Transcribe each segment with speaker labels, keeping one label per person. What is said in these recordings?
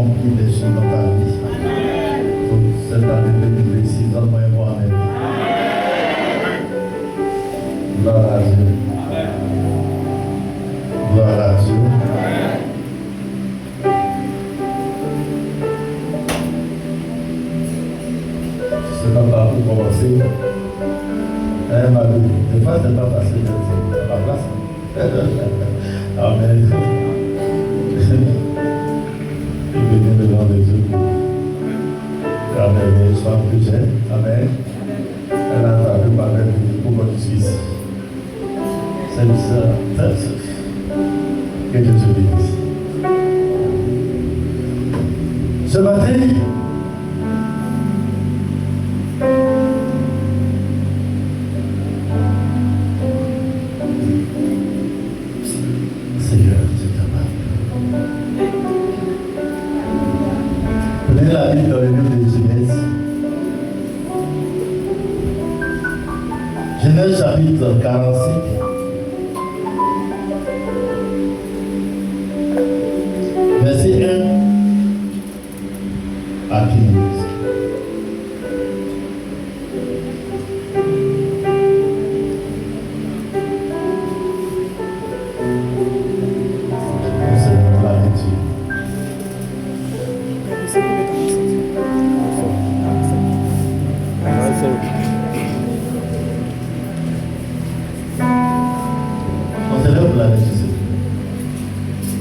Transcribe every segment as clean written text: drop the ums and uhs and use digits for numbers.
Speaker 1: accomplir des choses dans ta vie. Pour cette année 2026, donne-moi un mot amen. Gloire à Dieu. Gloire à Dieu. C'est pas par où commencer. Des fois, c'est pas facile de ma place. Amen. Je viens devant les yeux. Amen. Je sois plus jeune. Amen. Elle a entendu parler de pour que tu ici. C'est ça. Que Dieu te bénisse. Ce matin, Seigneur, tu es capable. Prenez la Bible dans le livre de Genèse. Genèse chapitre 45. Verset 1 à 15.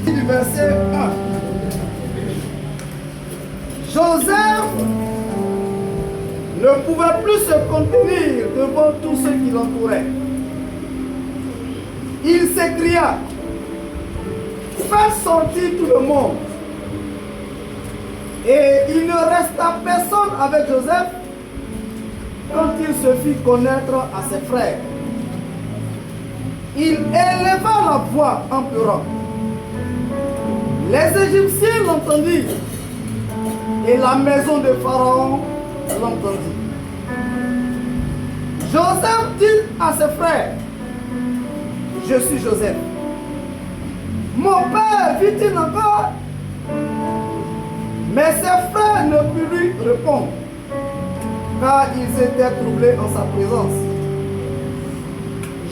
Speaker 2: Du verset 1. Joseph ne pouvait plus se contenir devant tous ceux qui l'entouraient. Il s'écria: faites sortir tout le monde. Et il ne resta personne avec Joseph quand il se fit connaître à ses frères. Il éleva la voix en pleurant. Les Égyptiens l'entendirent et la maison de Pharaon l'entendit. Joseph dit à ses frères: je suis Joseph. Mon père vit-il encore? Mais ses frères ne purent lui répondre, car ils étaient troublés en sa présence.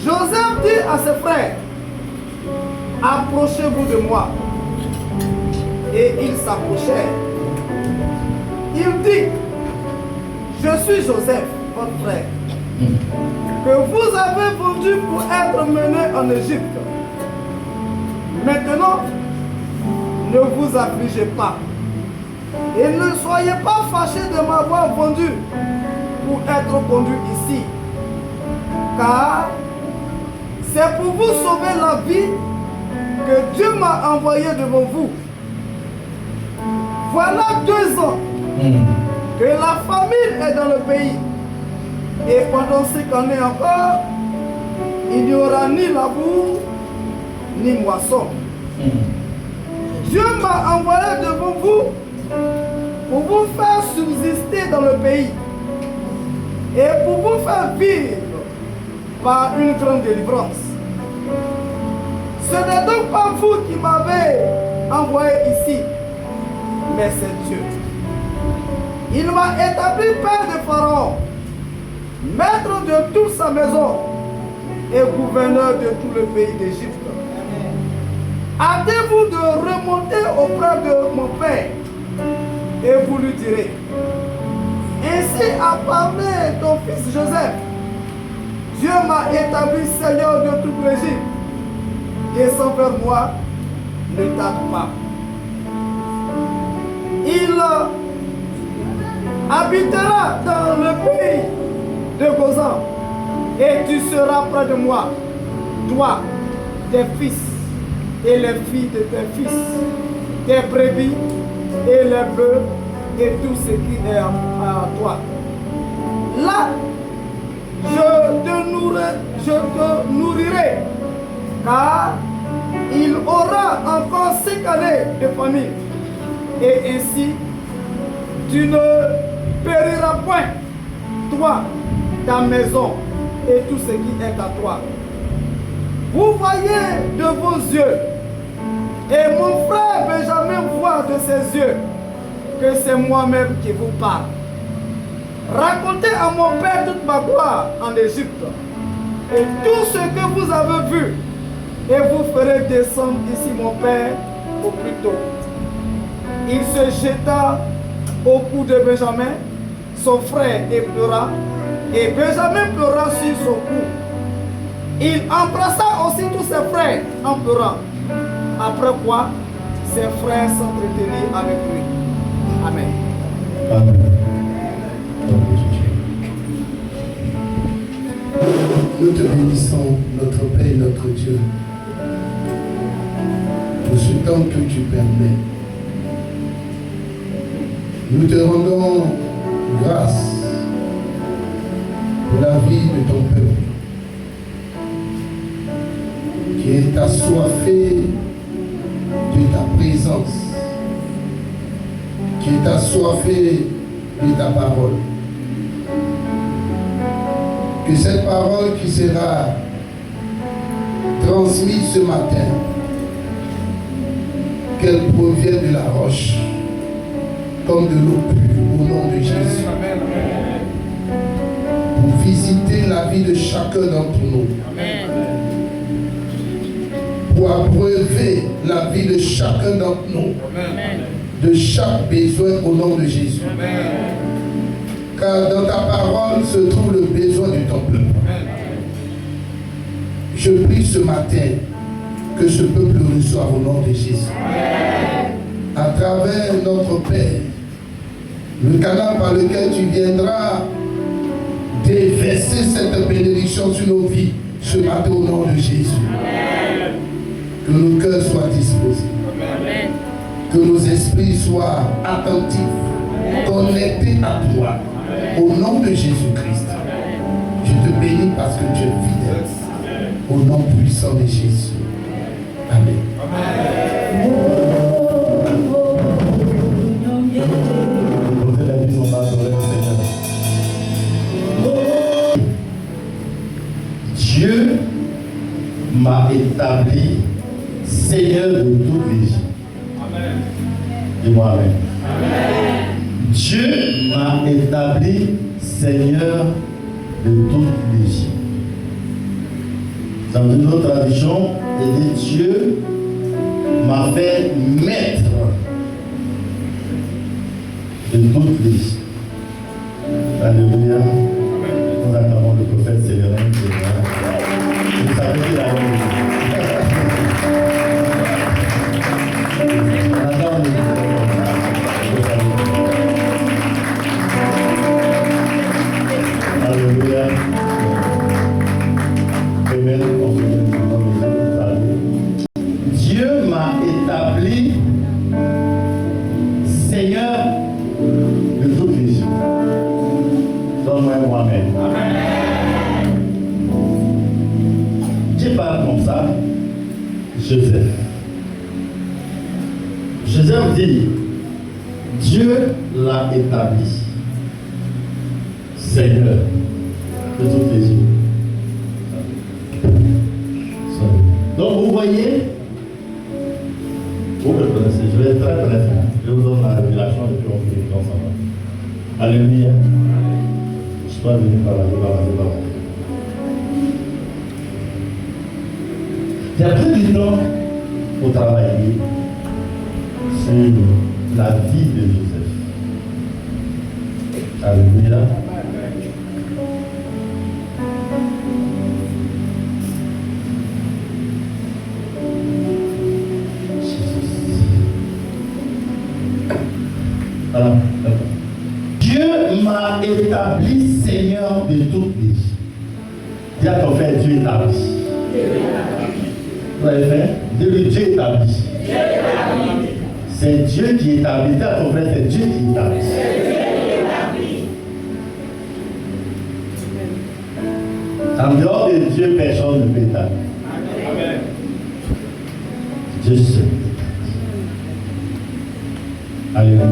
Speaker 2: Joseph dit à ses frères: approchez-vous de moi. Et ils s'approchèrent. Il dit: je suis Joseph, votre frère, que vous avez vendu pour être mené en Égypte. Maintenant, ne vous affligez pas. Et ne soyez pas fâchés de m'avoir vendu pour être conduit ici. Car c'est pour vous sauver la vie que Dieu m'a envoyé devant vous. Voilà 2 ans que la famine est dans le pays. Et pendant 5 années encore, il n'y aura ni labour, ni moisson. Dieu m'a envoyé devant vous pour vous faire subsister dans le pays et pour vous faire vivre par une grande délivrance. Ce n'est donc pas vous qui m'avez envoyé ici, mais c'est Dieu. Il m'a établi père de Pharaon, maître de toute sa maison et gouverneur de tout le pays d'Égypte. Hâtez-vous de remonter auprès de mon père et vous lui direz: ainsi a parlé ton fils Joseph. Dieu m'a établi seigneur de toute l'Égypte. Descends vers moi, ne tarde pas. Il habitera dans le pays de Gozan et tu seras près de moi, toi, tes fils et les filles de tes fils, tes brebis et les bœufs et tout ce qui est à toi. Là, je te nourrirai, car il aura encore 5 années de famine. Et ainsi, tu ne périras point, toi, ta maison et tout ce qui est à toi. Vous voyez de vos yeux, et mon frère Benjamin voit de ses yeux, que c'est moi-même qui vous parle. Racontez à mon Père toute ma gloire en Égypte et tout ce que vous avez vu, et vous ferez descendre ici mon Père au plus tôt. Il se jeta au cou de Benjamin, son frère, et pleura, et Benjamin pleura sur son cou. Il embrassa aussi tous ses frères en pleurant. Après quoi, ses frères s'entretenaient avec lui. Amen.
Speaker 1: Amen.
Speaker 3: Nous te bénissons, notre Père et notre Dieu, pour ce temps que tu permets. Nous te rendons grâce pour la vie de ton peuple qui est assoiffé de ta présence, qui est assoiffé de ta parole. Que cette parole qui sera transmise ce matin, qu'elle provienne de la roche, comme de l'eau pure, au nom de Jésus. Pour visiter la vie de chacun d'entre nous. Pour abreuver la vie de chacun d'entre nous. De chaque besoin au nom de Jésus. Car dans ta parole se trouve le besoin de ton peuple. Je prie ce matin que ce peuple reçoive au nom de Jésus. À travers notre Père, le canal par lequel tu viendras déverser cette bénédiction sur nos vies ce matin au nom de Jésus. Que nos cœurs soient disposés. Que nos esprits soient attentifs, connectés à toi. Au nom de Jésus-Christ, je te bénis parce que tu es fidèle. Au nom puissant de Jésus. Amen.
Speaker 1: Dieu m'a établi Seigneur de toute l'Égypte. Amen. Dis-moi Amen. Amen. Dieu m'a établi Seigneur de toute l'Égypte. Dans une autre tradition, il dit Dieu m'a fait maître de toute l'Égypte. Alléluia. Nous attendons le prophète Sélérin. Vous savez qu'il a Alléluia. Dieu m'a établi Seigneur de toute l'Égypte. Donne-moi moi-même. Dieu parle comme ça. Joseph. Joseph dit, Dieu l'a établi Seigneur de toute l'Égypte. Donc vous voyez, vous me connaissez, je vais être très très franc. Je vous donne la révélation et puis on fait ensemble. Alléluia. Je suis pas venu par là. J'ai pris du temps pour travailler sur la vie de Joseph. Alléluia. Alors, Dieu m'a établi Seigneur de toute l'Égypte. Dis à ton frère, Dieu établi. Vous avez fait? Dis-lui, Dieu établi. C'est Dieu qui établit. Dis à ton frère, c'est Dieu qui établit. En dehors de Dieu, personne ne peut établir. Dieu seul. Alléluia.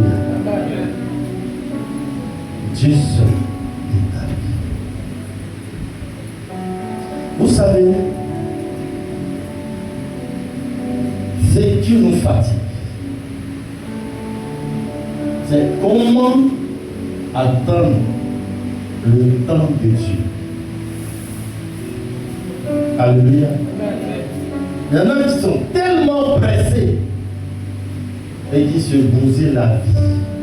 Speaker 1: Dieu seul établi. Vous savez, ce qui nous fatigue, C'est comment attendre le temps de Dieu. Alléluia. Il y en a qui sont tellement pressés et qui se bousillent la vie.